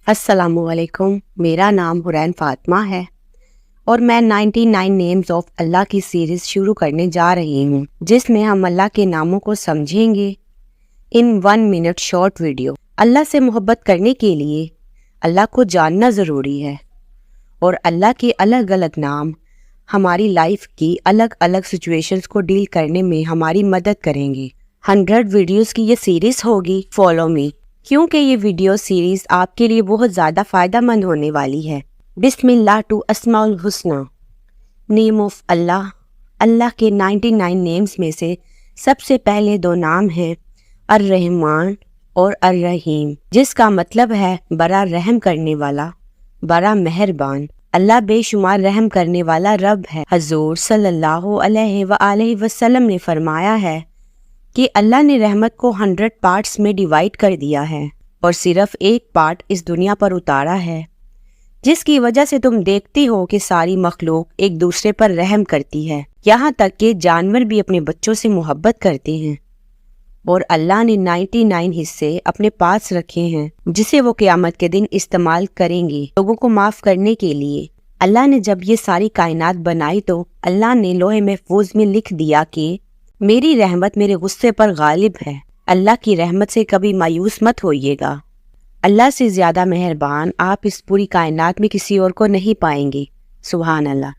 अस्सलामुअलैकुम। मेरा नाम हुरैन फातिमा है और मैं 99 नेम्स ऑफ अल्लाह की सीरीज़ शुरू करने जा रही हूँ, जिसमें हम अल्लाह के नामों को समझेंगे इन 1 मिनट शॉर्ट वीडियो। अल्लाह से मोहब्बत करने के लिए अल्लाह को जानना ज़रूरी है और अल्लाह के अलग अलग नाम हमारी लाइफ की अलग अलग सिचुएशंस को डील करने में हमारी मदद करेंगे। 100 वीडियोस की ये सीरीज़ होगी, फॉलो मी, क्योंकि ये वीडियो सीरीज़ आपके लिए बहुत ज़्यादा फ़ायदा मंद होने वाली है। बिस्मिल्लाह टू अस्माउल हुस्ना, नेम ऑफ अल्लाह। अल्लाह के 99 नेम्स में से सबसे पहले 2 नाम हैं अर्रहमान और अर्रहीम, जिसका मतलब है बड़ा रहम करने वाला, बड़ा मेहरबान। अल्लाह बेशुमार रहम करने वाला रब है। हजूर सल्लल्लाहु अलैहि वसल्लम ने फरमाया है कि अल्लाह ने रहमत को 100 पार्ट्स में डिवाइड कर दिया है और सिर्फ एक पार्ट इस दुनिया पर उतारा है, जिसकी वजह से तुम देखती हो कि सारी मखलूक एक दूसरे पर रहम करती है, यहाँ तक कि जानवर भी अपने बच्चों से मोहब्बत करते हैं। और अल्लाह ने 99 हिस्से अपने पास रखे हैं, जिसे वो क़यामत के दिन इस्तेमाल करेंगे लोगों को माफ़ करने के लिए। अल्लाह ने जब ये सारी कायनात बनाई तो अल्लाह ने लोहे महफूज में लिख दिया कि मेरी रहमत मेरे गुस्से पर गालिब है। अल्लाह की रहमत से कभी मायूस मत होइएगा। अल्लाह से ज़्यादा मेहरबान आप इस पूरी कायनात में किसी और को नहीं पाएंगे। सुभान अल्लाह।